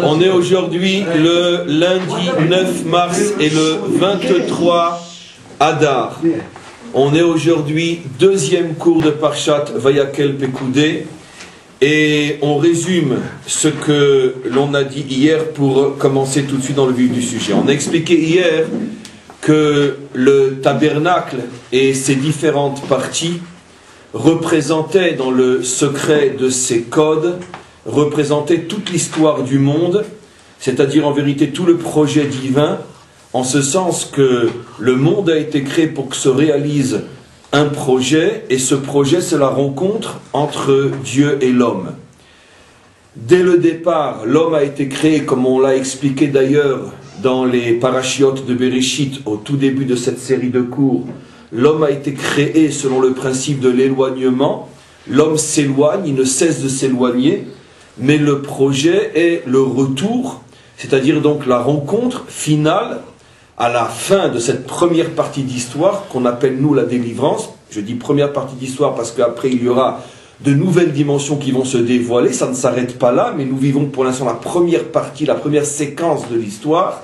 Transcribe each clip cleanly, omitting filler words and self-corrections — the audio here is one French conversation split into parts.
On est aujourd'hui le lundi 9 mars et le 23 Adar. On est aujourd'hui deuxième cours de Parshat Vayakel Pekoudé et on résume ce que l'on a dit hier pour commencer tout de suite dans le vif du sujet. On a expliqué hier que le tabernacle et ses différentes parties représentaient dans le secret de ses codes, représentaient toute l'histoire du monde, c'est-à-dire en vérité tout le projet divin, en ce sens que le monde a été créé pour que se réalise un projet, et ce projet c'est la rencontre entre Dieu et l'homme. Dès le départ, l'homme a été créé, comme on l'a expliqué d'ailleurs dans les parachiotes de Bereshit, au tout début de cette série de cours. L'homme a été créé selon le principe de l'éloignement. L'homme s'éloigne, il ne cesse de s'éloigner, mais le projet est le retour, c'est-à-dire donc la rencontre finale à la fin de cette première partie d'histoire qu'on appelle nous la délivrance. Je dis première partie d'histoire parce qu'après il y aura de nouvelles dimensions qui vont se dévoiler, ça ne s'arrête pas là, mais nous vivons pour l'instant la première partie, la première séquence de l'histoire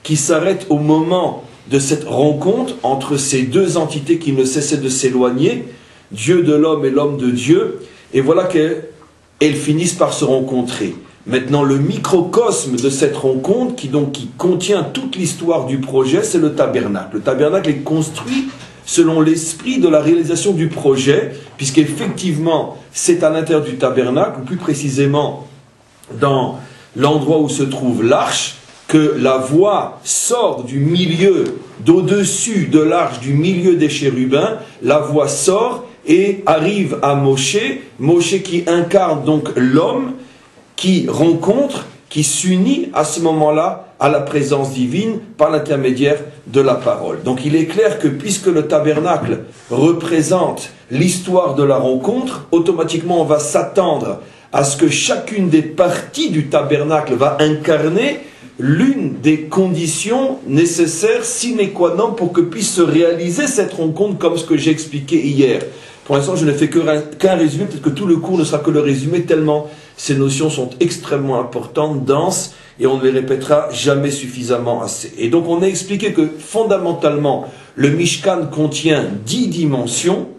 qui s'arrête au moment de cette rencontre entre ces deux entités qui ne cessaient de s'éloigner, Dieu de l'homme et l'homme de Dieu, et voilà qu'elles finissent par se rencontrer. Maintenant, le microcosme de cette rencontre, qui contient toute l'histoire du projet, c'est le tabernacle. Le tabernacle est construit selon l'esprit de la réalisation du projet, puisqu'effectivement, c'est à l'intérieur du tabernacle, ou plus précisément dans l'endroit où se trouve l'arche, que la voix sort du milieu, d'au-dessus de l'arche, du milieu des chérubins, la voix sort et arrive à Moshe, Moshe qui incarne donc l'homme, qui rencontre, qui s'unit à ce moment-là à la présence divine par l'intermédiaire de la parole. Donc il est clair que puisque le tabernacle représente l'histoire de la rencontre, automatiquement on va s'attendre à ce que chacune des parties du tabernacle va incarner l'une des conditions nécessaires sine qua non pour que puisse se réaliser cette rencontre comme ce que j'ai expliqué hier. Pour l'instant, je ne fais qu'un résumé, peut-être que tout le cours ne sera que le résumé, tellement ces notions sont extrêmement importantes, denses, et on ne les répétera jamais suffisamment assez. Et donc on a expliqué que fondamentalement, le Mishkan contient 10 dimensions,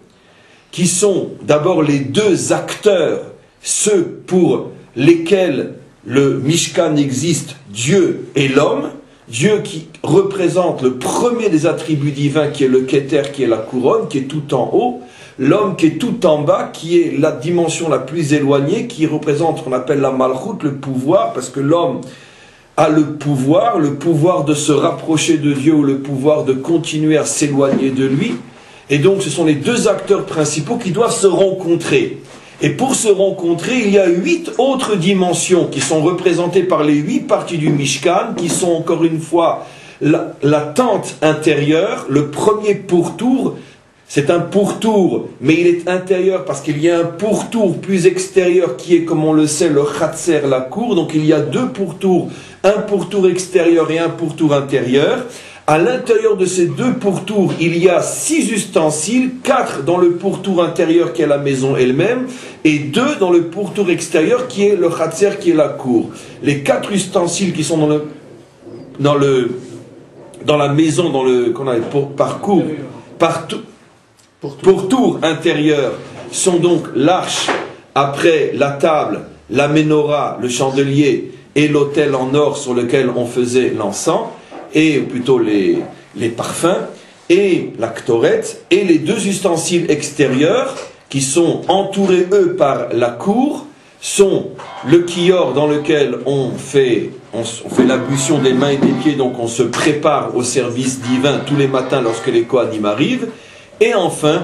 qui sont d'abord les deux acteurs, ceux pour lesquels le Mishkan existe, Dieu et l'homme, Dieu qui représente le premier des attributs divins qui est le Keter, qui est la couronne, qui est tout en haut, l'homme qui est tout en bas, qui est la dimension la plus éloignée, qui représente ce qu'on appelle la Malchut, le pouvoir, parce que l'homme a le pouvoir de se rapprocher de Dieu ou le pouvoir de continuer à s'éloigner de lui. Et donc ce sont les deux acteurs principaux qui doivent se rencontrer. Et pour se rencontrer, il y a 8 autres dimensions qui sont représentées par les 8 parties du Mishkan, qui sont encore une fois la tente intérieure, le premier pourtour. C'est un pourtour, mais il est intérieur parce qu'il y a un pourtour plus extérieur qui est, comme on le sait, le Khatser, la cour. Donc il y a 2 pourtours, un pourtour extérieur et un pourtour intérieur. À l'intérieur de ces 2 pourtours, il y a 6 ustensiles, 4 dans le pourtour intérieur qui est la maison elle-même, et 2 dans le pourtour extérieur qui est le Khatser, qui est la cour. Les 4 ustensiles qui sont dans la maison, qu'on a parcours, pourtour intérieur, sont donc l'arche, après la table, la menorah, le chandelier et l'autel en or sur lequel on faisait l'encens, et plutôt les parfums, et la ktoret, et les 2 ustensiles extérieurs qui sont entourés, eux, par la cour, sont le kior dans lequel on fait l'ablution des mains et des pieds, donc on se prépare au service divin tous les matins lorsque les Kohanim arrivent, et enfin,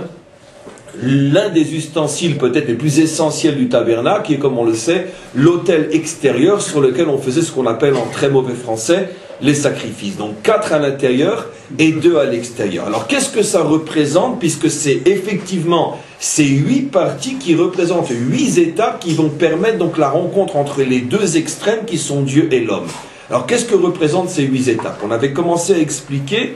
l'un des ustensiles peut-être les plus essentiels du tabernacle, qui est, comme on le sait, l'autel extérieur sur lequel on faisait ce qu'on appelle en très mauvais français les sacrifices. Donc 4 à l'intérieur et 2 à l'extérieur. Alors qu'est-ce que ça représente, puisque c'est effectivement ces 8 parties qui représentent 8 étapes qui vont permettre donc la rencontre entre les 2 extrêmes qui sont Dieu et l'homme. Alors qu'est-ce que représentent ces 8 étapes? On avait commencé à expliquer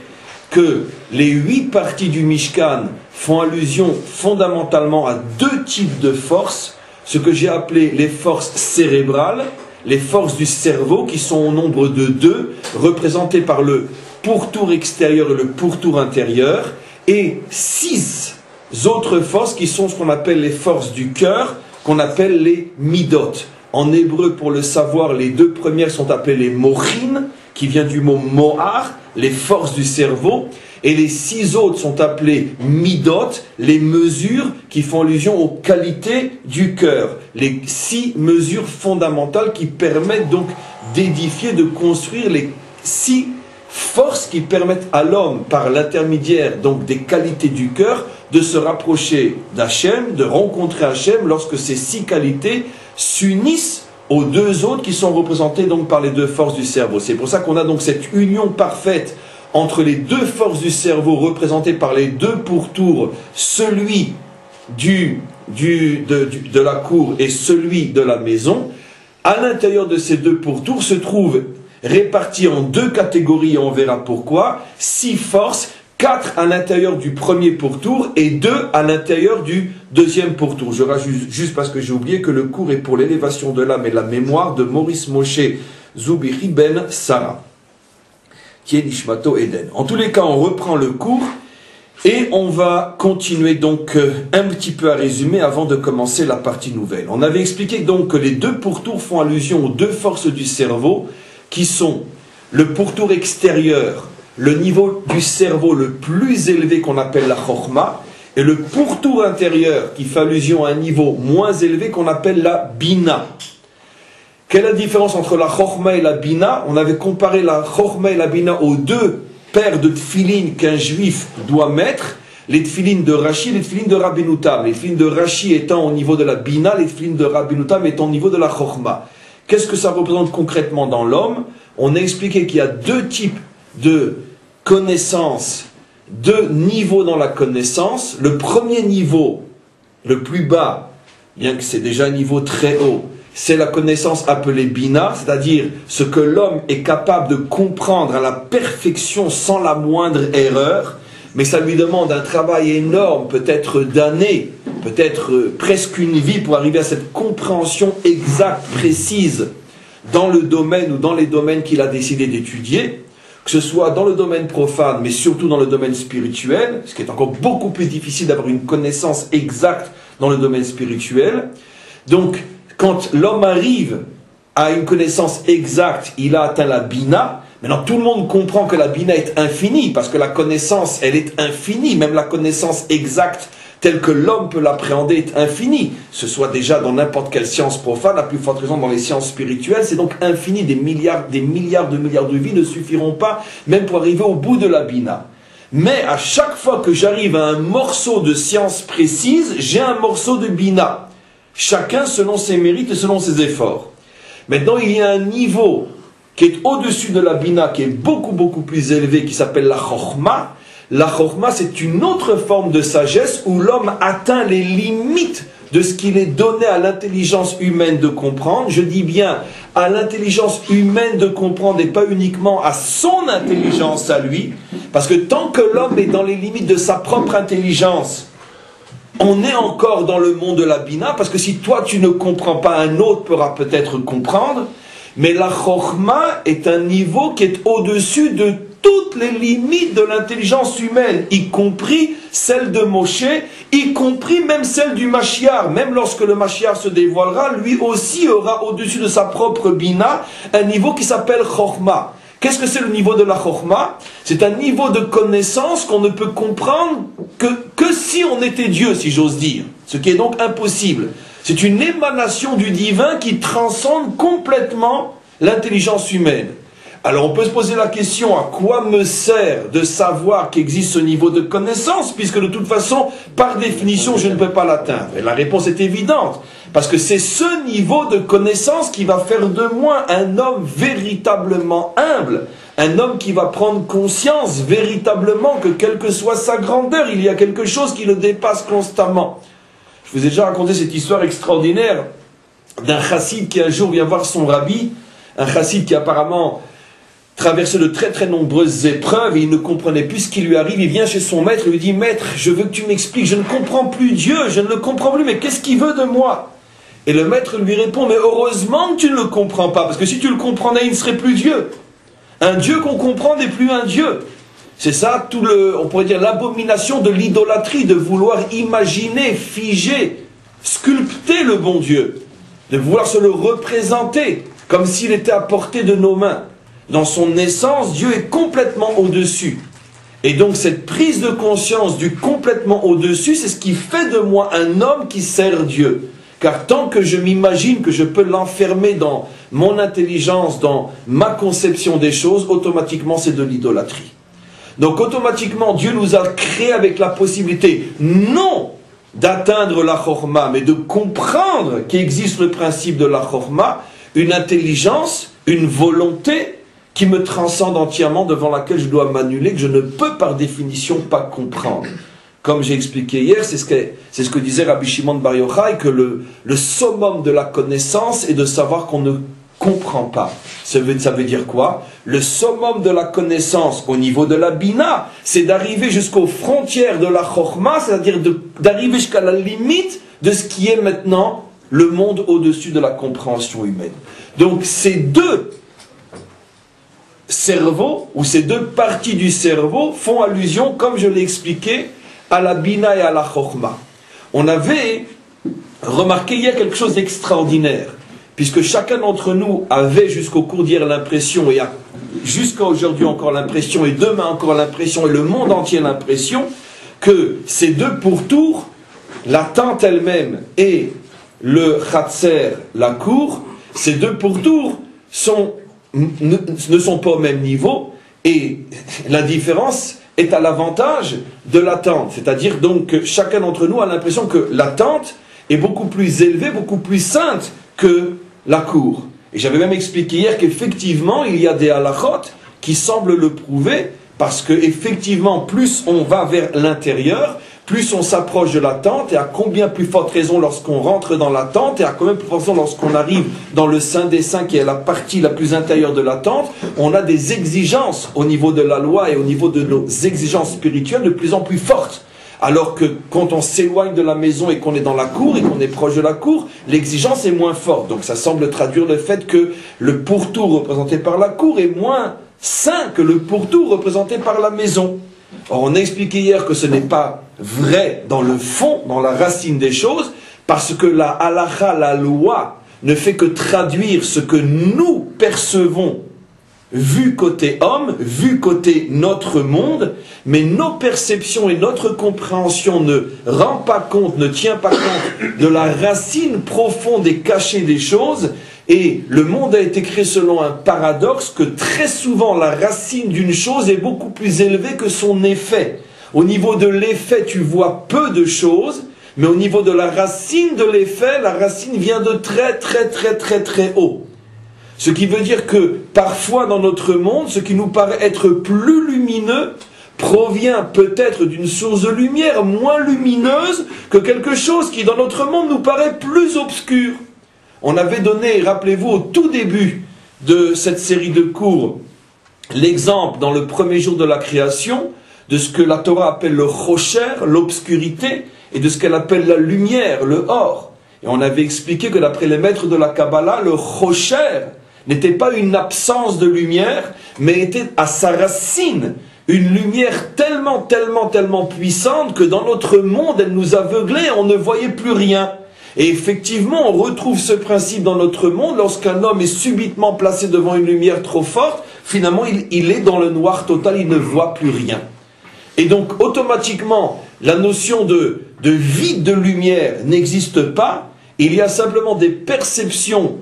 que les 8 parties du Mishkan font allusion fondamentalement à 2 types de forces, ce que j'ai appelé les forces cérébrales les forces du cerveau qui sont au nombre de 2, représentées par le pourtour extérieur et le pourtour intérieur, et 6 autres forces qui sont ce qu'on appelle les forces du cœur, qu'on appelle les midot. En hébreu, pour le savoir, les 2 premières sont appelées les mochim, qui vient du mot mohar, les forces du cerveau, et les 6 autres sont appelées midot, les mesures qui font allusion aux qualités du cœur. Les 6 mesures fondamentales qui permettent donc d'édifier, de construire les 6 forces qui permettent à l'homme, par l'intermédiaire donc des qualités du cœur, de se rapprocher d'Hachem, de rencontrer Hachem, lorsque ces 6 qualités s'unissent aux 2 autres qui sont représentées donc par les 2 forces du cerveau. C'est pour ça qu'on a donc cette union parfaite entre les 2 forces du cerveau représentées par les 2 pourtours, celui de la cour et celui de la maison. À l'intérieur de ces 2 pourtours se trouvent répartis en 2 catégories, et on verra pourquoi, 6 forces, 4 à l'intérieur du premier pourtour et 2 à l'intérieur du deuxième pourtour. Je rajoute juste parce que j'ai oublié que le cours est pour l'élévation de l'âme et la mémoire de Maurice Moshe Zubiri Ben Sarah, qui est Nishmato Eden. En tous les cas, on reprend le cours et on va continuer donc un petit peu à résumer avant de commencer la partie nouvelle. On avait expliqué donc que les 2 pourtours font allusion aux 2 forces du cerveau qui sont le pourtour extérieur, le niveau du cerveau le plus élevé qu'on appelle la chorma, et le pourtour intérieur qui fait allusion à un niveau moins élevé qu'on appelle la bina. Quelle est la différence entre la chorma et la bina? On avait comparé la chorma et la bina aux 2 paires de tfilines qu'un juif doit mettre, les tfilines de Rashi et les tfilines de Rabbeinu Tam. Les tfilines de Rashi étant au niveau de la bina, les tfilines de Rabbeinu Tam étant au niveau de la chorma. Qu'est-ce que ça représente concrètement dans l'homme? On a expliqué qu'il y a 2 types de connaissances, 2 niveaux dans la connaissance. Le premier niveau, le plus bas, bien que c'est déjà un niveau très haut, c'est la connaissance appelée Bina, c'est-à-dire ce que l'homme est capable de comprendre à la perfection sans la moindre erreur, mais ça lui demande un travail énorme, peut-être d'années, peut-être presque une vie pour arriver à cette compréhension exacte, précise, dans le domaine ou dans les domaines qu'il a décidé d'étudier, que ce soit dans le domaine profane, mais surtout dans le domaine spirituel, ce qui est encore beaucoup plus difficile d'avoir une connaissance exacte dans le domaine spirituel. Donc, quand l'homme arrive à une connaissance exacte, il a atteint la bina. Maintenant, tout le monde comprend que la bina est infinie, parce que la connaissance, elle est infinie. Même la connaissance exacte, telle que l'homme peut l'appréhender, est infinie. Ce soit déjà dans n'importe quelle science profane, à plus forte raison dans les sciences spirituelles, c'est donc infini. Des milliards de vies ne suffiront pas, même pour arriver au bout de la bina. Mais à chaque fois que j'arrive à un morceau de science précise, j'ai un morceau de bina. Chacun selon ses mérites et selon ses efforts. Maintenant, il y a un niveau qui est au-dessus de la bina, qui est beaucoup plus élevé, qui s'appelle la chorma. La chorma, c'est une autre forme de sagesse où l'homme atteint les limites de ce qu'il est donné à l'intelligence humaine de comprendre. Je dis bien à l'intelligence humaine de comprendre et pas uniquement à son intelligence à lui. Parce que tant que l'homme est dans les limites de sa propre intelligence, on est encore dans le monde de la bina, parce que si toi tu ne comprends pas, un autre pourra peut-être comprendre. Mais la chorma est un niveau qui est au-dessus de toutes les limites de l'intelligence humaine, y compris celle de Moshe, y compris même celle du Mashiach. Même lorsque le Mashiach se dévoilera, lui aussi aura au-dessus de sa propre bina un niveau qui s'appelle chorma. Qu'est-ce que c'est le niveau de la chorma? C'est un niveau de connaissance qu'on ne peut comprendre que si on était Dieu, si j'ose dire. Ce qui est donc impossible. C'est une émanation du divin qui transcende complètement l'intelligence humaine. Alors on peut se poser la question, à quoi me sert de savoir qu'existe ce niveau de connaissance, puisque de toute façon, par définition, je ne peux pas l'atteindre? Et la réponse est évidente, parce que c'est ce niveau de connaissance qui va faire de moi un homme véritablement humble, un homme qui va prendre conscience véritablement que quelle que soit sa grandeur, il y a quelque chose qui le dépasse constamment. Je vous ai déjà raconté cette histoire extraordinaire d'un chassid qui un jour vient voir son rabbi, un chassid qui apparemment traversait de très nombreuses épreuves et il ne comprenait plus ce qui lui arrive. Il vient chez son maître et lui dit: Maître, je veux que tu m'expliques, je ne comprends plus Dieu, je ne le comprends plus, mais qu'est-ce qu'il veut de moi? Et le maître lui répond, mais heureusement que tu ne le comprends pas, parce que si tu le comprenais, il ne serait plus Dieu. Un Dieu qu'on comprend n'est plus un Dieu. C'est ça, on pourrait dire, l'abomination de l'idolâtrie, de vouloir imaginer, figer, sculpter le bon Dieu, de vouloir se le représenter, comme s'il était à portée de nos mains. Dans son essence, Dieu est complètement au-dessus. Et donc cette prise de conscience du complètement au-dessus, c'est ce qui fait de moi un homme qui sert Dieu. Car tant que je m'imagine que je peux l'enfermer dans mon intelligence, dans ma conception des choses, automatiquement c'est de l'idolâtrie. Donc automatiquement Dieu nous a créé avec la possibilité, non d'atteindre la chorma, mais de comprendre qu'existe le principe de la chorma, une intelligence, une volonté qui me transcende entièrement, devant laquelle je dois m'annuler, que je ne peux par définition pas comprendre. Comme j'ai expliqué hier, c'est ce que disait Rabbi Shimon Bar Yochai, que le summum de la connaissance est de savoir qu'on ne comprend pas. Ça veut dire quoi? Le summum de la connaissance au niveau de la Bina, c'est d'arriver jusqu'aux frontières de la Chokhma, c'est-à-dire d'arriver jusqu'à la limite de ce qui est maintenant le monde au-dessus de la compréhension humaine. Donc ces deux cerveaux, ou ces deux parties du cerveau, font allusion, comme je l'ai expliqué, à la Bina et à la Chokhma. On avait remarqué hier quelque chose d'extraordinaire, puisque chacun d'entre nous avait jusqu'au cours d'hier l'impression, et a jusqu'à aujourd'hui encore l'impression, et demain encore l'impression, et le monde entier l'impression, que ces deux pourtours, la tente elle-même et le Khatser, la cour, ces deux pourtours ne sont pas au même niveau, et la différence est à l'avantage de la tente. C'est-à-dire donc que chacun d'entre nous a l'impression que la tente est beaucoup plus élevée, beaucoup plus sainte que la cour. Et j'avais même expliqué hier qu'effectivement, il y a des halachot qui semblent le prouver, parce que effectivement, plus on va vers l'intérieur, plus on s'approche de la tente, et à combien plus forte raison lorsqu'on rentre dans la tente, et à combien plus forte raison lorsqu'on arrive dans le Saint des Saints, qui est la partie la plus intérieure de la tente, on a des exigences au niveau de la loi et au niveau de nos exigences spirituelles de plus en plus fortes. Alors que quand on s'éloigne de la maison et qu'on est dans la cour, et qu'on est proche de la cour, l'exigence est moins forte. Donc ça semble traduire le fait que le pourtour représenté par la cour est moins sain que le pourtour représenté par la maison. Or, on a expliqué hier que ce n'est pas vrai dans le fond, dans la racine des choses, parce que la halakha, la loi, ne fait que traduire ce que nous percevons, vu côté homme, vu côté notre monde, mais nos perceptions et notre compréhension ne rend pas compte, ne tient pas compte de la racine profonde et cachée des choses. Et le monde a été créé selon un paradoxe que très souvent la racine d'une chose est beaucoup plus élevée que son effet. Au niveau de l'effet, tu vois peu de choses, mais au niveau de la racine de l'effet, la racine vient de très haut. Ce qui veut dire que parfois dans notre monde, ce qui nous paraît être plus lumineux provient peut-être d'une source de lumière moins lumineuse que quelque chose qui dans notre monde nous paraît plus obscur. On avait donné, rappelez-vous, au tout début de cette série de cours, l'exemple dans le premier jour de la création de ce que la Torah appelle le chosher, l'obscurité, et de ce qu'elle appelle la lumière, le or. Et on avait expliqué que d'après les maîtres de la Kabbalah, le chosher n'était pas une absence de lumière, mais était à sa racine une lumière tellement puissante que dans notre monde, elle nous aveuglait, on ne voyait plus rien. Et effectivement, on retrouve ce principe dans notre monde, lorsqu'un homme est subitement placé devant une lumière trop forte, finalement il est dans le noir total, il ne voit plus rien. Et donc automatiquement, la notion de vide de lumière n'existe pas, il y a simplement des perceptions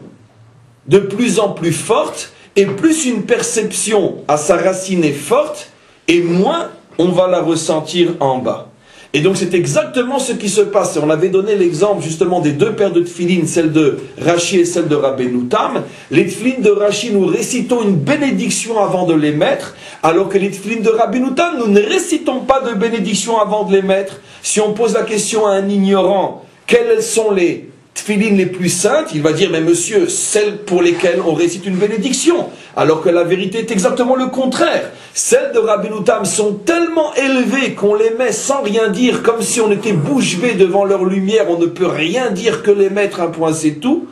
de plus en plus fortes, et plus une perception à sa racine est forte, et moins on va la ressentir en bas. Et donc c'est exactement ce qui se passe. Et on avait donné l'exemple justement des deux paires de tefilines, celle de Rashi et celle de Rabbeinu Tam. Les tefilines de Rashi, nous récitons une bénédiction avant de les mettre, alors que les tefilines de Rabbeinu Tam, nous ne récitons pas de bénédiction avant de les mettre. Si on pose la question à un ignorant, quelles sont les tefilines les plus saintes, il va dire, mais monsieur, celles pour lesquelles on récite une bénédiction, alors que la vérité est exactement le contraire. Celles de Rabbeinu Tam sont tellement élevées qu'on les met sans rien dire, comme si on était bouche bée devant leur lumière, on ne peut rien dire que les mettre, un point c'est tout.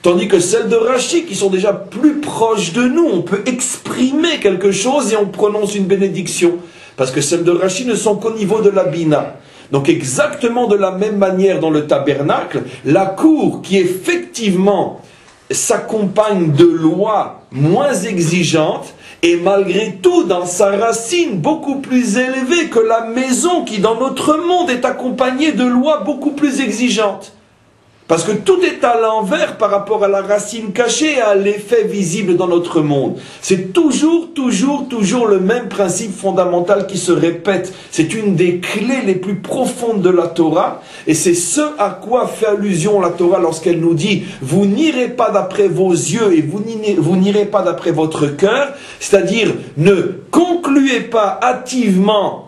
Tandis que celles de Rashi, qui sont déjà plus proches de nous, on peut exprimer quelque chose et on prononce une bénédiction. Parce que celles de Rashi ne sont qu'au niveau de la Bina. Donc exactement de la même manière dans le tabernacle, la cour qui effectivement s'accompagne de lois moins exigeantes, et malgré tout dans sa racine beaucoup plus élevée que la maison qui dans notre monde est accompagnée de lois beaucoup plus exigeantes. Parce que tout est à l'envers par rapport à la racine cachée et à l'effet visible dans notre monde. C'est toujours le même principe fondamental qui se répète. C'est une des clés les plus profondes de la Torah. Et c'est ce à quoi fait allusion la Torah lorsqu'elle nous dit « Vous n'irez pas d'après vos yeux et vous n'irez pas d'après votre cœur ». C'est-à-dire, ne concluez pas hâtivement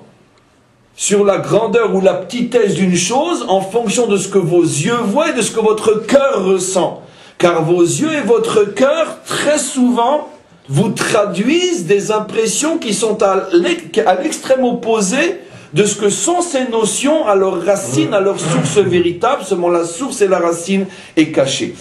sur la grandeur ou la petitesse d'une chose en fonction de ce que vos yeux voient et de ce que votre cœur ressent. Car vos yeux et votre cœur, très souvent, vous traduisent des impressions qui sont à l'extrême opposé de ce que sont ces notions à leur racine, à leur source véritable. Seulement la source et la racine est cachée.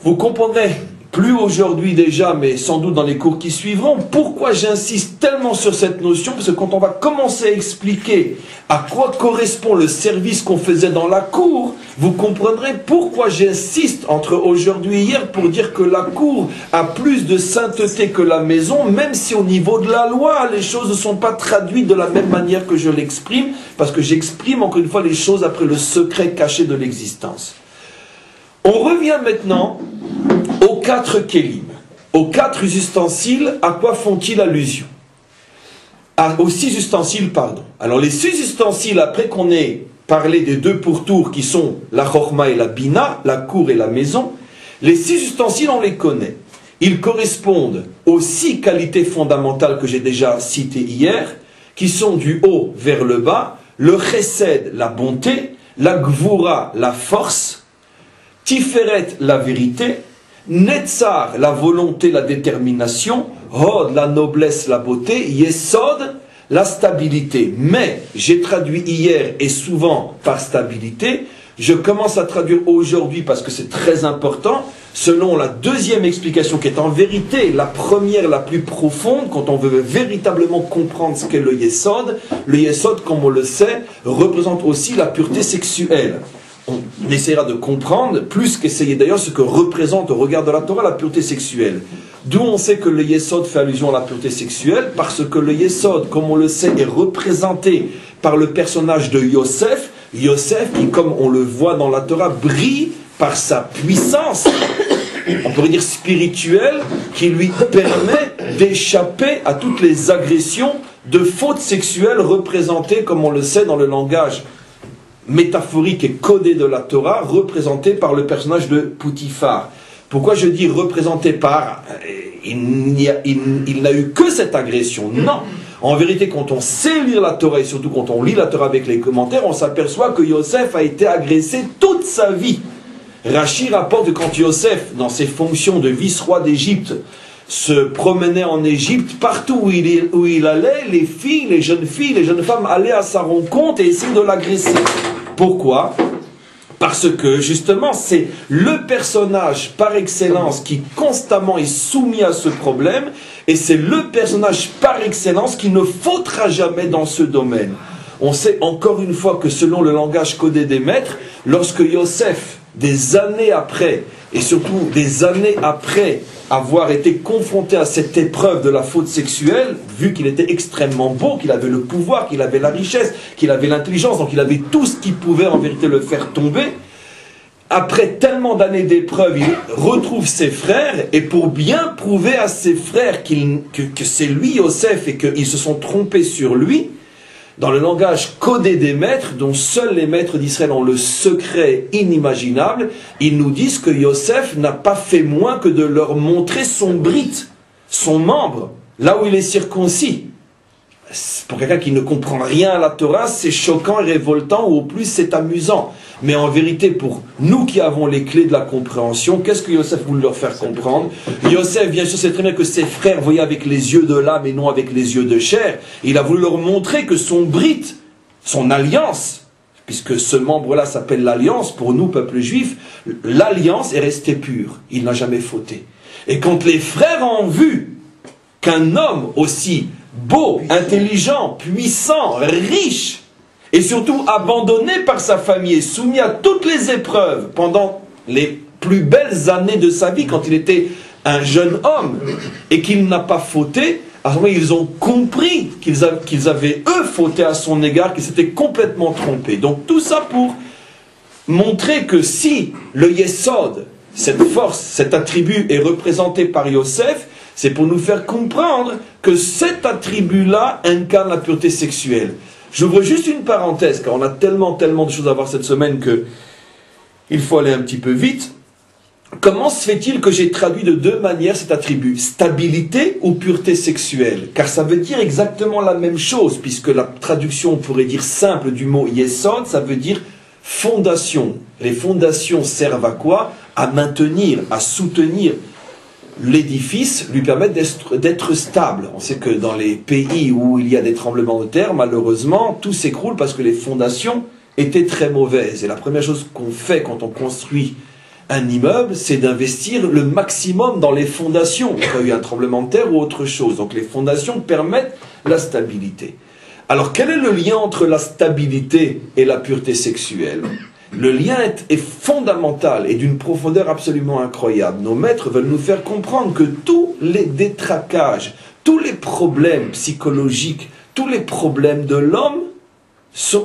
Vous comprendrez, plus aujourd'hui déjà, mais sans doute dans les cours qui suivront, pourquoi j'insiste tellement sur cette notion, parce que quand on va commencer à expliquer à quoi correspond le service qu'on faisait dans la cour, vous comprendrez pourquoi j'insiste entre aujourd'hui et hier pour dire que la cour a plus de sainteté que la maison, même si au niveau de la loi, les choses ne sont pas traduites de la même manière que je l'exprime, parce que j'exprime encore une fois les choses après le secret caché de l'existence. On revient maintenant aux 4 kélim, aux 4 ustensiles, à quoi font-ils allusion? Aux 6 ustensiles, pardon. Alors les 6 ustensiles, après qu'on ait parlé des 2 pourtours qui sont la chorma et la bina, la cour et la maison, les 6 ustensiles, on les connaît. Ils correspondent aux 6 qualités fondamentales que j'ai déjà citées hier, qui sont du haut vers le bas, le chesed, la bonté, la gvura, la force, Tiferet, la vérité, Netzar, la volonté, la détermination, Hod, la noblesse, la beauté, Yesod, la stabilité. Mais, j'ai traduit hier et souvent par stabilité, je commence à traduire aujourd'hui parce que c'est très important, selon la deuxième explication qui est en vérité la première, la plus profonde, quand on veut véritablement comprendre ce qu'est le Yesod, comme on le sait, représente aussi la pureté sexuelle. On essaiera de comprendre, plus qu'essayer d'ailleurs, ce que représente au regard de la Torah la pureté sexuelle. D'où on sait que le Yesod fait allusion à la pureté sexuelle, parce que le Yesod, comme on le sait, est représenté par le personnage de Yosef. Yosef qui, comme on le voit dans la Torah, brille par sa puissance, on pourrait dire spirituelle, qui lui permet d'échapper à toutes les agressions de fautes sexuelles représentées, comme on le sait, dans le langage métaphorique et codé de la Torah, représenté par le personnage de Poutifar. Pourquoi je dis représenté par... Il n'a eu que cette agression. Non. En vérité, quand on sait lire la Torah, et surtout quand on lit la Torah avec les commentaires, on s'aperçoit que Yosef a été agressé toute sa vie. Rashi rapporte que quand Yosef, dans ses fonctions de vice-roi d'Égypte, se promenait en Égypte, partout où il allait, les filles, les jeunes femmes allaient à sa rencontre et essayaient de l'agresser. Pourquoi? Parce que justement c'est le personnage par excellence qui constamment est soumis à ce problème, et c'est le personnage par excellence qui ne fautera jamais dans ce domaine. On sait encore une fois que selon le langage codé des maîtres, lorsque Yosef, des années après, et surtout des années après avoir été confronté à cette épreuve de la faute sexuelle, vu qu'il était extrêmement beau, qu'il avait le pouvoir, qu'il avait la richesse, qu'il avait l'intelligence, donc il avait tout ce qui pouvait en vérité le faire tomber, après tellement d'années d'épreuve, il retrouve ses frères, et pour bien prouver à ses frères que c'est lui Yosef et qu'ils se sont trompés sur lui, dans le langage codé des maîtres, dont seuls les maîtres d'Israël ont le secret inimaginable, ils nous disent que Yosef n'a pas fait moins que de leur montrer son brit, son membre, là où il est circoncis. Pour quelqu'un qui ne comprend rien à la Torah, c'est choquant et révoltant, ou au plus c'est amusant. Mais en vérité, pour nous qui avons les clés de la compréhension, qu'est-ce que Yosef voulait leur faire comprendre? Yosef, bien sûr, c'est très bien que ses frères voyaient avec les yeux de l'âme et non avec les yeux de chair. Il a voulu leur montrer que son brit, son alliance, puisque ce membre-là s'appelle l'alliance, pour nous, peuple juif, l'alliance est restée pure. Il n'a jamais fauté. Et quand les frères ont vu qu'un homme aussi beau, intelligent, puissant, riche, et surtout abandonné par sa famille et soumis à toutes les épreuves pendant les plus belles années de sa vie, quand il était un jeune homme, et qu'il n'a pas fauté, à ce moment ils ont compris qu'ils avaient eux fauté à son égard, qu'ils s'étaient complètement trompés. Donc tout ça pour montrer que si le Yesod, cette force, cet attribut est représenté par Yosef, c'est pour nous faire comprendre que cet attribut-là incarne la pureté sexuelle. J'ouvre juste une parenthèse, car on a tellement de choses à voir cette semaine que il faut aller un petit peu vite. Comment se fait-il que j'ai traduit de deux manières cet attribut? Stabilité ou pureté sexuelle? Car ça veut dire exactement la même chose, puisque la traduction, on pourrait dire simple, du mot Yesod, ça veut dire fondation. Les fondations servent à quoi? À maintenir, à soutenir l'édifice, lui permettre d'être stable. On sait que dans les pays où il y a des tremblements de terre, malheureusement, tout s'écroule parce que les fondations étaient très mauvaises. Et la première chose qu'on fait quand on construit un immeuble, c'est d'investir le maximum dans les fondations. Il y a eu un tremblement de terre ou autre chose. Donc les fondations permettent la stabilité. Alors quel est le lien entre la stabilité et la pureté sexuelle? Le lien est fondamental et d'une profondeur absolument incroyable. Nos maîtres veulent nous faire comprendre que tous les détraquages, tous les problèmes psychologiques, tous les problèmes de l'homme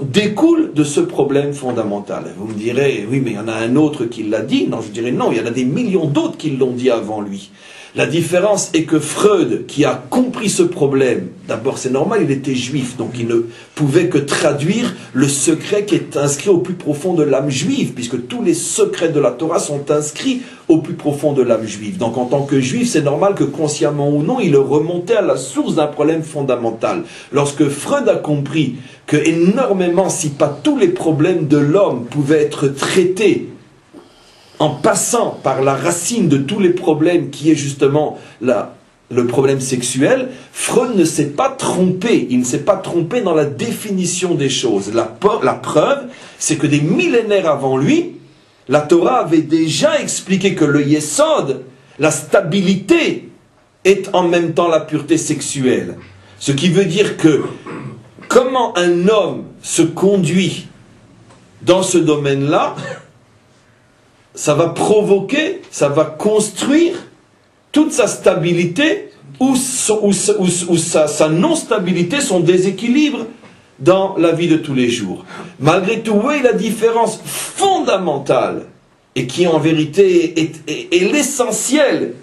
découlent de ce problème fondamental. Vous me direz, oui, mais il y en a un autre qui l'a dit. Non, je dirais non, il y en a des millions d'autres qui l'ont dit avant lui. La différence est que Freud, qui a compris ce problème, d'abord c'est normal, il était juif, donc il ne pouvait que traduire le secret qui est inscrit au plus profond de l'âme juive, puisque tous les secrets de la Torah sont inscrits au plus profond de l'âme juive. Donc en tant que juif, c'est normal que consciemment ou non, il remontait à la source d'un problème fondamental. Lorsque Freud a compris que énormément, si pas tous les problèmes de l'homme pouvaient être traités en passant par la racine de tous les problèmes qui est justement le problème sexuel, Freud ne s'est pas trompé. Il ne s'est pas trompé dans la définition des choses. La preuve, c'est que des millénaires avant lui, la Torah avait déjà expliqué que le Yesod, la stabilité, est en même temps la pureté sexuelle. Ce qui veut dire que comment un homme se conduit dans ce domaine-là, ça va provoquer, ça va construire toute sa stabilité ou sa non-stabilité, son déséquilibre dans la vie de tous les jours. Malgré tout, où est la différence fondamentale et qui en vérité est l'essentiel?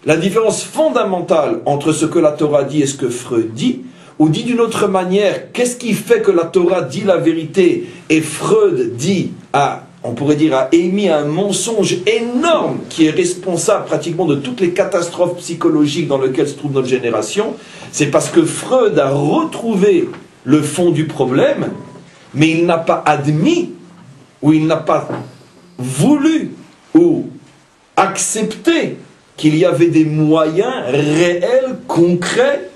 La différence fondamentale entre ce que la Torah dit et ce que Freud dit, ou dit d'une autre manière, qu'est-ce qui fait que la Torah dit la vérité et Freud dit on pourrait dire, a émis un mensonge énorme qui est responsable pratiquement de toutes les catastrophes psychologiques dans lesquelles se trouve notre génération? C'est parce que Freud a retrouvé le fond du problème, mais il n'a pas admis, ou il n'a pas voulu, ou accepté qu'il y avait des moyens réels, concrets,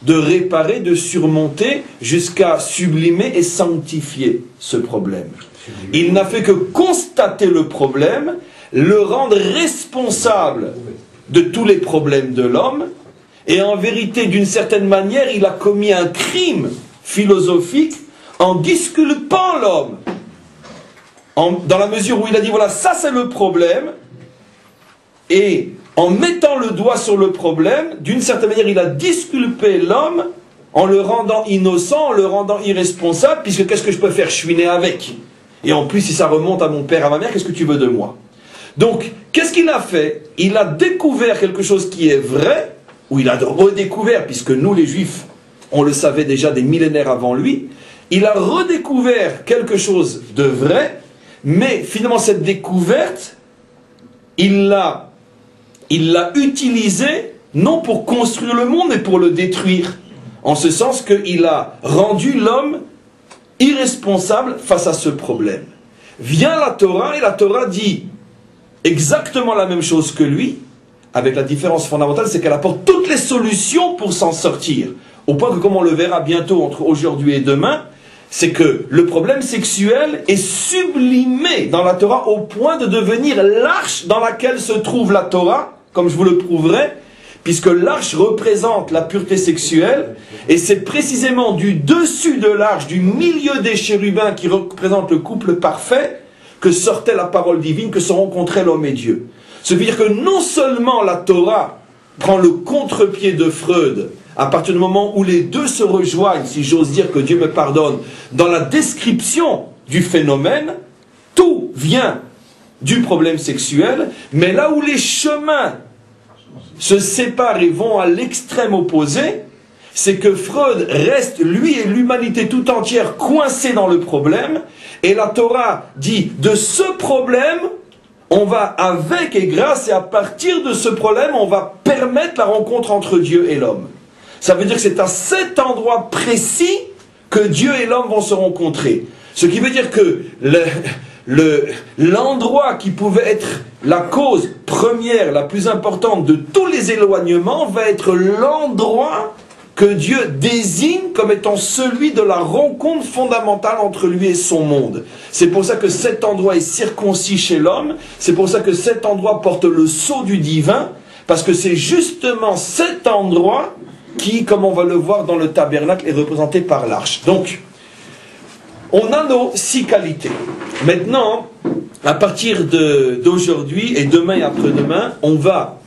de réparer, de surmonter, jusqu'à sublimer et sanctifier ce problème. Il n'a fait que constater le problème, le rendre responsable de tous les problèmes de l'homme, et en vérité, d'une certaine manière, il a commis un crime philosophique en disculpant l'homme. Dans la mesure où il a dit, voilà, ça c'est le problème, et en mettant le doigt sur le problème, d'une certaine manière, il a disculpé l'homme en le rendant innocent, en le rendant irresponsable, puisque qu'est-ce que je peux faire? Je suis né avec. Et en plus, si ça remonte à mon père, à ma mère, qu'est-ce que tu veux de moi? Donc, qu'est-ce qu'il a fait? Il a découvert quelque chose qui est vrai, ou il a redécouvert, puisque nous les Juifs, on le savait déjà des millénaires avant lui, il a redécouvert quelque chose de vrai, mais finalement cette découverte, il l'a utilisée, non pour construire le monde, mais pour le détruire. En ce sens qu'il a rendu l'homme irresponsable face à ce problème. Vient la Torah et la Torah dit exactement la même chose que lui, avec la différence fondamentale, c'est qu'elle apporte toutes les solutions pour s'en sortir. Au point que, comme on le verra bientôt entre aujourd'hui et demain, c'est que le problème sexuel est sublimé dans la Torah au point de devenir l'arche dans laquelle se trouve la Torah, comme je vous le prouverai, puisque l'arche représente la pureté sexuelle, et c'est précisément du dessus de l'arche, du milieu des chérubins qui représente le couple parfait, que sortait la parole divine, que se rencontraient l'homme et Dieu. Ça veut dire que non seulement la Torah prend le contre-pied de Freud, à partir du moment où les deux se rejoignent, si j'ose dire, que Dieu me pardonne, dans la description du phénomène, tout vient du problème sexuel, mais là où les chemins se séparent et vont à l'extrême opposé, c'est que Freud reste, lui et l'humanité tout entière, coincés dans le problème, et la Torah dit, de ce problème, on va avec et grâce, et à partir de ce problème, on va permettre la rencontre entre Dieu et l'homme. Ça veut dire que c'est à cet endroit précis que Dieu et l'homme vont se rencontrer. Ce qui veut dire que l'endroit qui pouvait être la cause première, la plus importante de tous les éloignements, va être l'endroit que Dieu désigne comme étant celui de la rencontre fondamentale entre lui et son monde. C'est pour ça que cet endroit est circoncis chez l'homme, c'est pour ça que cet endroit porte le sceau du divin, parce que c'est justement cet endroit qui, comme on va le voir dans le tabernacle, est représenté par l'arche. Donc, on a nos 6 qualités. Maintenant, à partir d'aujourd'hui et demain et après-demain, on va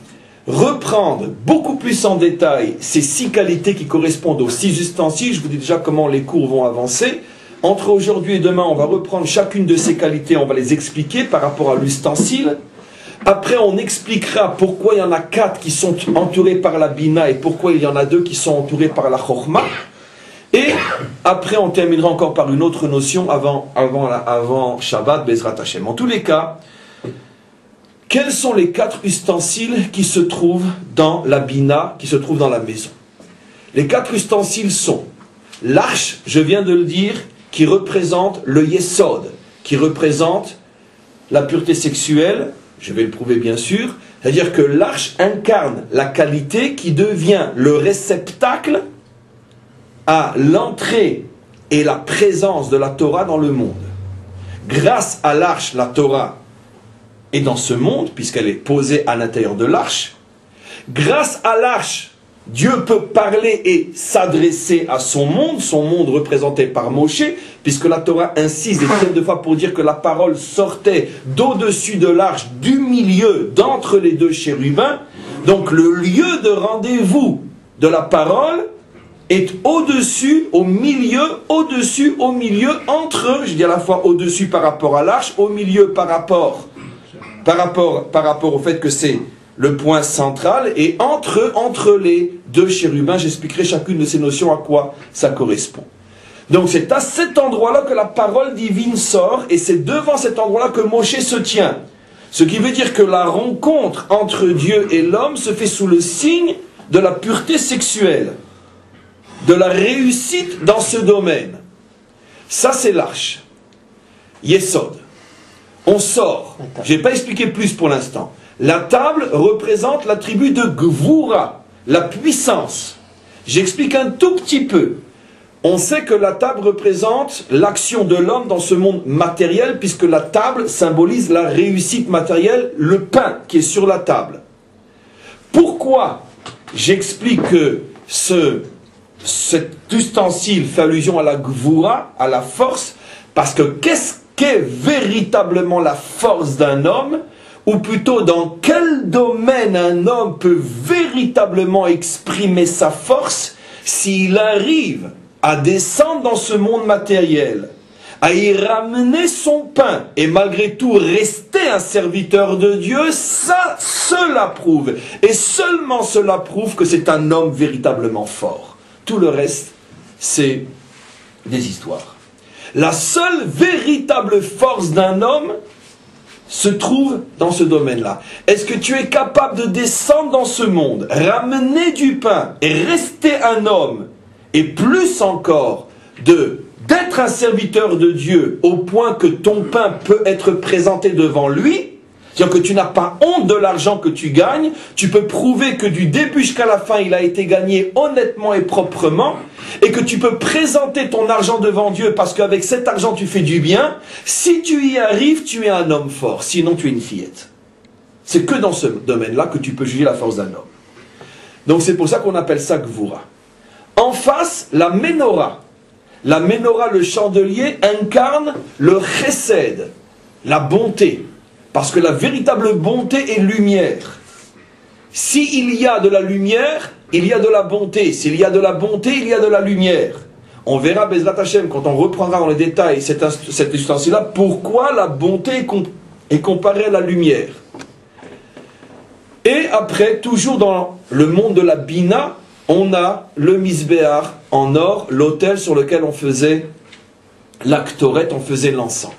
reprendre beaucoup plus en détail ces 6 qualités qui correspondent aux 6 ustensiles. Je vous dis déjà comment les cours vont avancer. Entre aujourd'hui et demain, on va reprendre chacune de ces qualités, on va les expliquer par rapport à l'ustensile. Après, on expliquera pourquoi il y en a 4 qui sont entourés par la Bina et pourquoi il y en a 2 qui sont entourés par la Chokhmah. Et après, on terminera encore par une autre notion avant Shabbat, Bezrat Hashem. En tous les cas, quels sont les 4 ustensiles qui se trouvent dans la Bina, qui se trouvent dans la maison? Les 4 ustensiles sont l'arche, je viens de le dire, qui représente le Yesod, qui représente la pureté sexuelle. Je vais le prouver bien sûr, c'est-à-dire que l'arche incarne la qualité qui devient le réceptacle à l'entrée et la présence de la Torah dans le monde. Grâce à l'arche, la Torah est dans ce monde, puisqu'elle est posée à l'intérieur de l'arche. Grâce à l'arche, Dieu peut parler et s'adresser à son monde représenté par Moshe, puisque la Torah insiste des dizaines de fois pour dire que la parole sortait d'au-dessus de l'arche, du milieu, d'entre les 2 chérubins. Donc le lieu de rendez-vous de la parole est au-dessus, au milieu, au-dessus, au milieu, entre eux, je dis à la fois au-dessus par rapport à l'arche, au milieu par rapport au fait que c'est le point central, et entre les 2 chérubins, j'expliquerai chacune de ces notions à quoi ça correspond. Donc c'est à cet endroit-là que la parole divine sort, et c'est devant cet endroit-là que Moshe se tient. Ce qui veut dire que la rencontre entre Dieu et l'homme se fait sous le signe de la pureté sexuelle, de la réussite dans ce domaine. Ça c'est l'arche. Yesod. On sort. Je n'ai pas expliqué plus pour l'instant. La table représente l'attribut de Gvura, la puissance. J'explique un tout petit peu. On sait que la table représente l'action de l'homme dans ce monde matériel, puisque la table symbolise la réussite matérielle, le pain qui est sur la table. Pourquoi j'explique que cet ustensile fait allusion à la Gvura, à la force? Parce que qu'est-ce qu'est véritablement la force d'un homme? Ou plutôt, dans quel domaine un homme peut véritablement exprimer sa force s'il arrive à descendre dans ce monde matériel, à y ramener son pain et malgré tout rester un serviteur de Dieu? Ça, cela prouve, et seulement cela prouve que c'est un homme véritablement fort. Tout le reste, c'est des histoires. La seule véritable force d'un homme se trouve dans ce domaine-là. Est-ce que tu es capable de descendre dans ce monde, ramener du pain et rester un homme, et plus encore, de d'être un serviteur de Dieu au point que ton pain peut être présenté devant lui, c'est-à-dire que tu n'as pas honte de l'argent que tu gagnes, tu peux prouver que du début jusqu'à la fin, il a été gagné honnêtement et proprement, et que tu peux présenter ton argent devant Dieu parce qu'avec cet argent, tu fais du bien. Si tu y arrives, tu es un homme fort, sinon tu es une fillette. C'est que dans ce domaine-là que tu peux juger la force d'un homme. Donc c'est pour ça qu'on appelle ça Gvura. En face, la Ménorah. La Ménorah, le chandelier, incarne le chesed, la bonté. Parce que la véritable bonté est lumière. S'il y a de la lumière, il y a de la bonté. S'il y a de la bonté, il y a de la lumière. On verra, Bezrat Hashem, quand on reprendra dans les détails cet ustensile-là, pourquoi la bonté est comparée à la lumière. Et après, toujours dans le monde de la Bina, on a le Misbéar en or, l'autel sur lequel on faisait l'actorette, on faisait l'encens.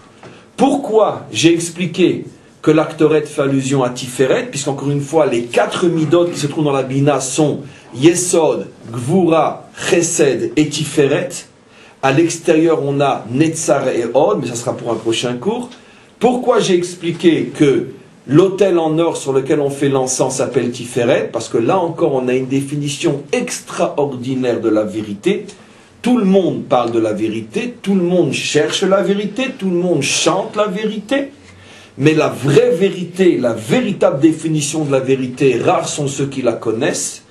Pourquoi j'ai expliqué que l'actorette fait allusion à Tiferet, puisqu'encore une fois, les 4 midot qui se trouvent dans la Bina sont Yesod, Gvura, Chesed et Tiferet. À l'extérieur, on a Netzar et Od, mais ça sera pour un prochain cours. Pourquoi j'ai expliqué que l'autel en or sur lequel on fait l'encens s'appelle Tiferet? Parce que là encore, on a une définition extraordinaire de la vérité. Tout le monde parle de la vérité, tout le monde cherche la vérité, tout le monde chante la vérité. Mais la vraie vérité, la véritable définition de la vérité, rares sont ceux qui la connaissent.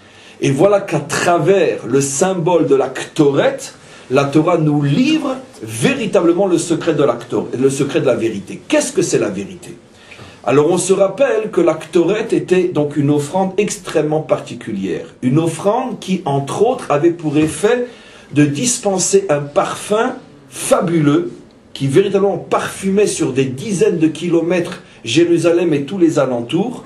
Et voilà qu'à travers le symbole de la Ktoret, la Torah nous livre véritablement le secret de la Ktoret, le secret de la vérité. Qu'est-ce que c'est la vérité? Alors on se rappelle que la Ktoret était donc une offrande extrêmement particulière. Une offrande qui, entre autres, avait pour effet de dispenser un parfum fabuleux qui véritablement parfumait sur des dizaines de kilomètres Jérusalem et tous les alentours,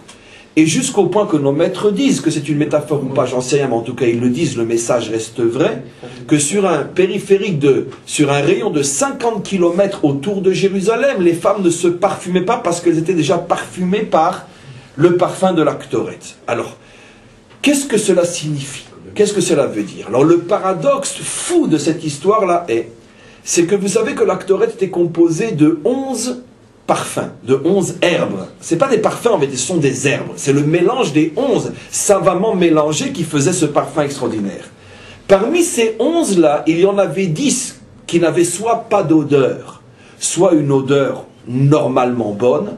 et jusqu'au point que nos maîtres disent que c'est une métaphore ou pas, j'en sais rien, mais en tout cas ils le disent, le message reste vrai, que sur un périphérique sur un rayon de 50 kilomètres autour de Jérusalem, les femmes ne se parfumaient pas parce qu'elles étaient déjà parfumées par le parfum de la Ktoret. Alors, qu'est-ce que cela signifie? Qu'est-ce que cela veut dire? Alors le paradoxe fou de cette histoire-là c'est que vous savez que la Ktoret était composée de 11 parfums, de 11 herbes. Ce n'est pas des parfums, mais ce sont des herbes. C'est le mélange des 11 savamment mélangés qui faisait ce parfum extraordinaire. Parmi ces 11-là, il y en avait 10 qui n'avaient soit pas d'odeur, soit une odeur normalement bonne.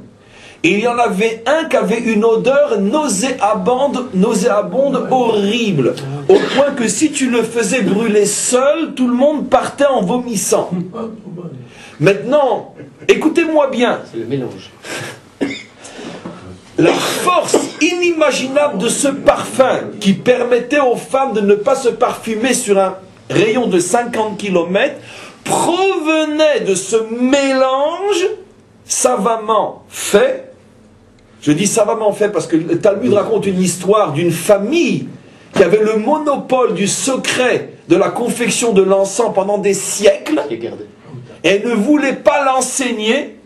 Et il y en avait un qui avait une odeur nauséabonde, horrible, au point que si tu le faisais brûler seul, tout le monde partait en vomissant. Maintenant, écoutez-moi bien. C'est le mélange. La force inimaginable de ce parfum qui permettait aux femmes de ne pas se parfumer sur un rayon de 50 km provenait de ce mélange savamment fait. Je dis savamment fait parce que le Talmud raconte une histoire d'une famille qui avait le monopole du secret de la confection de l'encens pendant des siècles. Et elle ne voulait pas l'enseigner.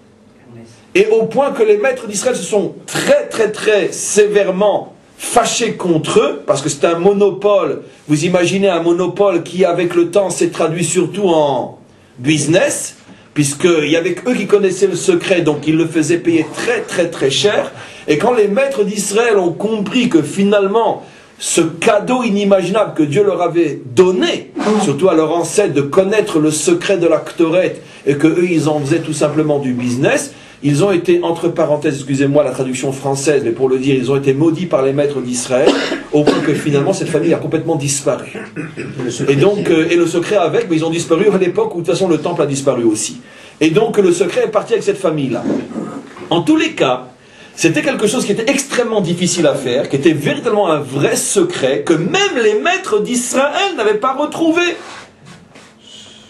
Et au point que les maîtres d'Israël se sont très sévèrement fâchés contre eux, parce que c'était un monopole. Vous imaginez un monopole qui, avec le temps, s'est traduit surtout en business, puisqu'il y avait eux qui connaissaient le secret, donc ils le faisaient payer très cher. Et quand les maîtres d'Israël ont compris que finalement, ce cadeau inimaginable que Dieu leur avait donné, surtout à leurs ancêtres, de connaître le secret de la Ktoret, et que eux ils en faisaient tout simplement du business, ils ont été, entre parenthèses, excusez-moi la traduction française, mais pour le dire, ils ont été maudits par les maîtres d'Israël, au point que finalement cette famille a complètement disparu. Et donc, et le secret avec, mais ils ont disparu à l'époque où de toute façon le temple a disparu aussi. Et donc le secret est parti avec cette famille-là. En tous les cas, c'était quelque chose qui était extrêmement difficile à faire, qui était véritablement un vrai secret, que même les maîtres d'Israël n'avaient pas retrouvé.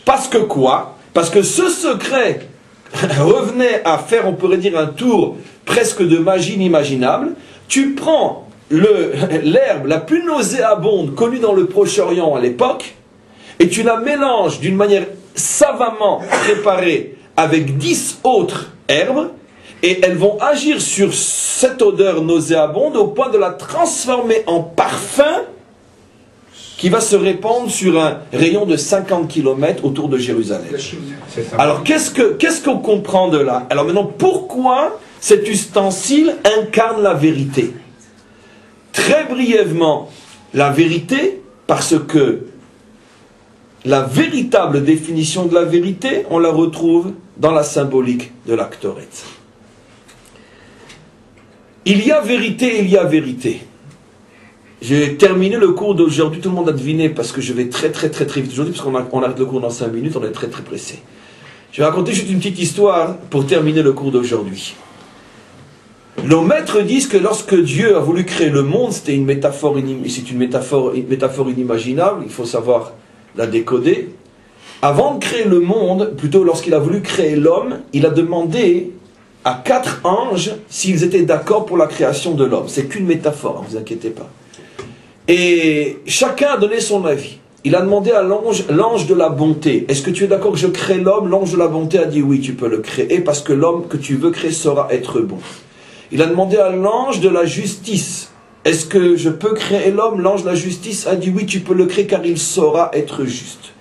Parce que quoi? Parce que ce secret revenait à faire, on pourrait dire, un tour presque de magie inimaginable. Tu prends l'herbe la plus nauséabonde connue dans le Proche-Orient à l'époque, et tu la mélanges d'une manière savamment préparée avec 10 autres herbes, et elles vont agir sur cette odeur nauséabonde au point de la transformer en parfum qui va se répandre sur un rayon de 50 km autour de Jérusalem. Alors, qu'est-ce qu'on comprend de là? Alors maintenant, pourquoi cet ustensile incarne la vérité? Très brièvement, la vérité, parce que la véritable définition de la vérité, on la retrouve dans la symbolique de la Ktoret. Il y a vérité et il y a vérité. J'ai terminé le cours d'aujourd'hui, tout le monde a deviné, parce que je vais très vite aujourd'hui, parce qu'on arrête le cours dans 5 minutes, on est très pressé. Je vais raconter juste une petite histoire pour terminer le cours d'aujourd'hui. Nos maîtres disent que lorsque Dieu a voulu créer le monde, c'était une métaphore, c'est une métaphore inimaginable, il faut savoir la décoder. Avant de créer le monde, plutôt lorsqu'il a voulu créer l'homme, il a demandé à 4 anges s'ils étaient d'accord pour la création de l'homme. C'est qu'une métaphore, ne vous inquiétez pas. Et chacun a donné son avis. Il a demandé à l'ange de la bonté, est-ce que tu es d'accord que je crée l'homme? L'ange de la bonté a dit oui, tu peux le créer parce que l'homme que tu veux créer saura être bon. Il a demandé à l'ange de la justice, est-ce que je peux créer l'homme? L'ange de la justice a dit oui, tu peux le créer car il saura être juste.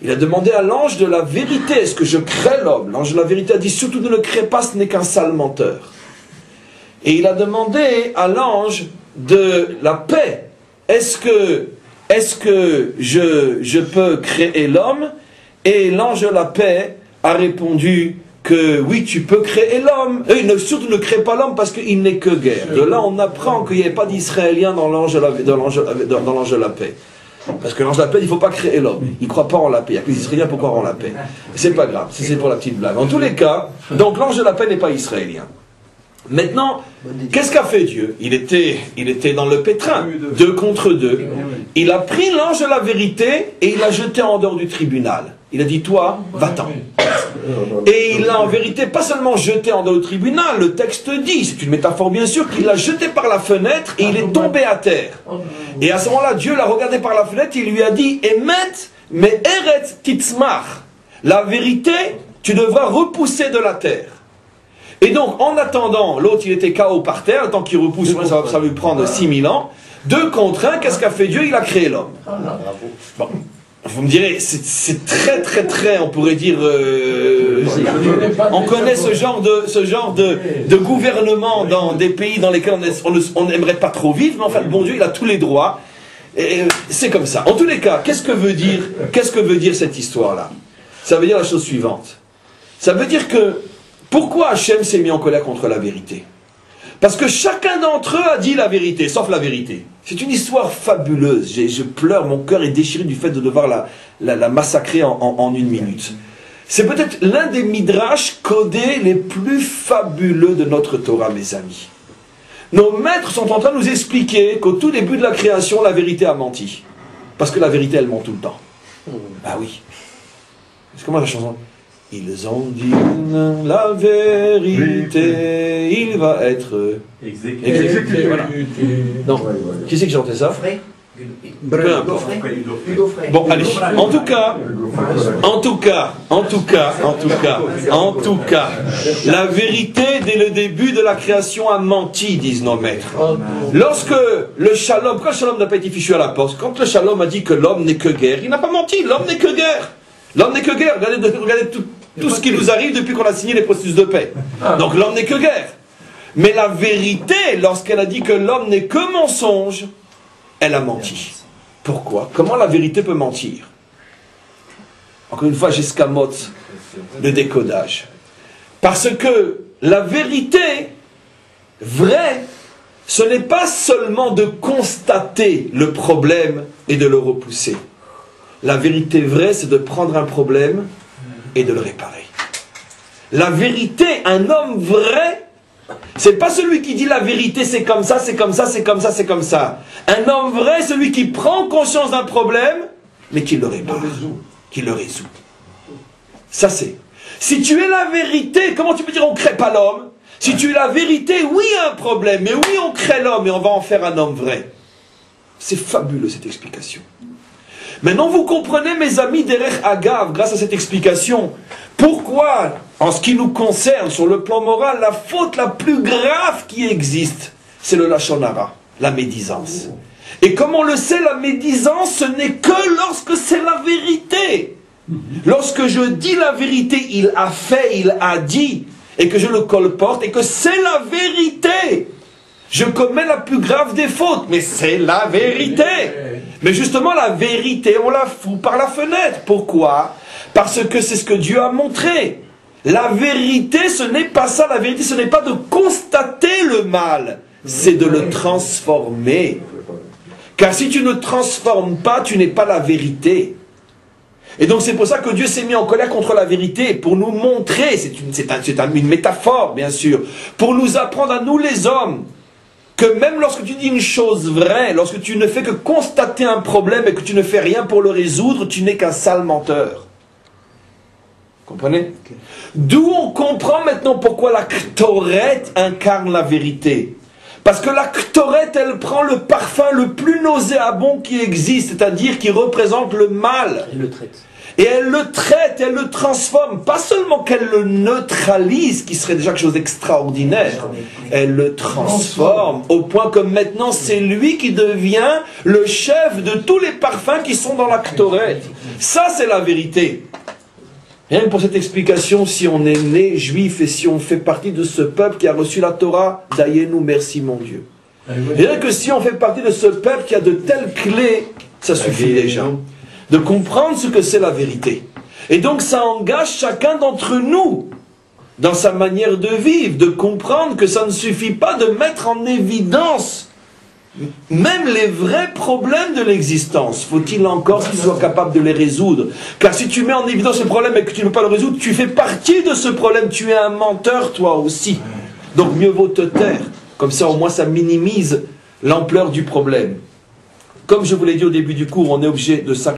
Il a demandé à l'ange de la vérité, est-ce que je crée l'homme? L'ange de la vérité a dit surtout ne le crée pas, ce n'est qu'un sale menteur. Et il a demandé à l'ange de la paix, est-ce que je peux créer l'homme? Et l'ange de la paix a répondu que oui, tu peux créer l'homme. Surtout ne crée pas l'homme parce qu'il n'est que guerre. De là, on apprend qu'il n'y avait pas d'Israéliens dans l'ange de la paix. Parce que l'ange de la paix, il ne faut pas créer l'homme. Il ne croit pas en la paix. Il n'y a que les Israéliens pour croire en la paix. C'est pas grave, c'est pour la petite blague. En tous les cas, donc l'ange de la paix n'est pas israélien. Maintenant, qu'est-ce qu'a fait Dieu? Il était dans le pétrin, 2 contre 2. Il a pris l'ange de la vérité et il l'a jeté en dehors du tribunal. Il a dit, toi, va-t'en. Et il l'a en vérité pas seulement jeté en dehors du tribunal, le texte dit, c'est une métaphore bien sûr, qu'il l'a jeté par la fenêtre et il est tombé à terre. Et à ce moment-là, Dieu l'a regardé par la fenêtre et il lui a dit, Emet, mais Eretz Titzmach. La vérité, tu devras repousser de la terre. Et donc, en attendant, l'autre il était KO par terre, le temps qu'il repousse, ça va lui prendre 6000 ans. 2 contre 1, qu'est-ce qu'a fait Dieu? Il a créé l'homme. Bon, vous me direz, c'est très, on pourrait dire, on connaît ce genre de gouvernement dans des pays dans lesquels on n'aimerait pas trop vivre, mais enfin, le bon Dieu, il a tous les droits. C'est comme ça. En tous les cas, qu'est-ce que veut dire cette histoire-là? Ça veut dire la chose suivante. Ça veut dire que pourquoi Hachem s'est mis en colère contre la vérité? Parce que chacun d'entre eux a dit la vérité, sauf la vérité. C'est une histoire fabuleuse. Je pleure, mon cœur est déchiré du fait de devoir la massacrer en 1 minute. C'est peut-être l'un des midrash codés les plus fabuleux de notre Torah, mes amis. Nos maîtres sont en train de nous expliquer qu'au tout début de la création, la vérité a menti. Parce que la vérité, elle ment tout le temps. Ah oui. C'est comment la chanson? Ils ont dit la vérité, il va être exécuté. Voilà. Non, qui c'est qui chantait ça? Peu importe. Bon, allez. En tout cas, la vérité dès le début de la création a menti, disent nos maîtres. Lorsque le shalom, pourquoi le shalom n'a pas été fichu à la poste? Quand le shalom a dit que l'homme n'est que guerre, il n'a pas menti, l'homme n'est que guerre. L'homme n'est que guerre. Regardez tout ce qui nous arrive depuis qu'on a signé les processus de paix. Donc l'homme n'est que guerre. Mais la vérité, lorsqu'elle a dit que l'homme n'est que mensonge, elle a menti. Pourquoi? Comment la vérité peut mentir? Encore une fois, j'escamote le décodage. Parce que la vérité vraie, ce n'est pas seulement de constater le problème et de le repousser. La vérité vraie, c'est de prendre un problème et de le réparer. La vérité, un homme vrai, c'est pas celui qui dit la vérité, c'est comme ça, c'est comme ça, c'est comme ça, c'est comme ça. Un homme vrai, celui qui prend conscience d'un problème, mais qui le répare, qui le résout. Ça c'est. Si tu es la vérité, comment tu peux dire on ne crée pas l'homme? Si tu es la vérité, oui, il y a un problème, mais oui, on crée l'homme et on va en faire un homme vrai. C'est fabuleux cette explication. Maintenant, vous comprenez, mes amis, Derech Agav, grâce à cette explication, pourquoi, en ce qui nous concerne, sur le plan moral, la faute la plus grave qui existe, c'est le Lachon Hara, la médisance. Et comme on le sait, la médisance, ce n'est que lorsque c'est la vérité. Lorsque je dis la vérité, il a fait, il a dit, et que je le colporte, et que c'est la vérité. Je commets la plus grave des fautes, mais c'est la vérité. Mais justement, la vérité, on la fout par la fenêtre. Pourquoi? Parce que c'est ce que Dieu a montré. La vérité, ce n'est pas ça. La vérité, ce n'est pas de constater le mal, c'est de le transformer. Car si tu ne transformes pas, tu n'es pas la vérité. Et donc c'est pour ça que Dieu s'est mis en colère contre la vérité, pour nous montrer, c'est une métaphore bien sûr, pour nous apprendre à nous les hommes, que même lorsque tu dis une chose vraie, lorsque tu ne fais que constater un problème et que tu ne fais rien pour le résoudre, tu n'es qu'un sale menteur. Comprenez? D'où on comprend maintenant pourquoi la Ktoret incarne la vérité. Parce que la Ktoret, elle prend le parfum le plus nauséabond qui existe, c'est-à-dire qui représente le mal. Elle le traite. Et elle le traite, elle le transforme. Pas seulement qu'elle le neutralise, qui serait déjà quelque chose d'extraordinaire. Elle le transforme au point que maintenant c'est lui qui devient le chef de tous les parfums qui sont dans la Ktoret. Ça c'est la vérité. Rien que pour cette explication, si on est né juif et si on fait partie de ce peuple qui a reçu la Torah, d'ailleurs-nous, merci mon Dieu. Rien que si on fait partie de ce peuple qui a de telles clés, ça suffit déjà. De comprendre ce que c'est la vérité. Et donc ça engage chacun d'entre nous, dans sa manière de vivre, de comprendre que ça ne suffit pas de mettre en évidence même les vrais problèmes de l'existence. Faut-il encore qu'ils soient capables de les résoudre? Car si tu mets en évidence le problème et que tu ne peux pas le résoudre, tu fais partie de ce problème. Tu es un menteur toi aussi. Donc mieux vaut te taire. Comme ça au moins ça minimise l'ampleur du problème. Comme je vous l'ai dit au début du cours, on est obligé de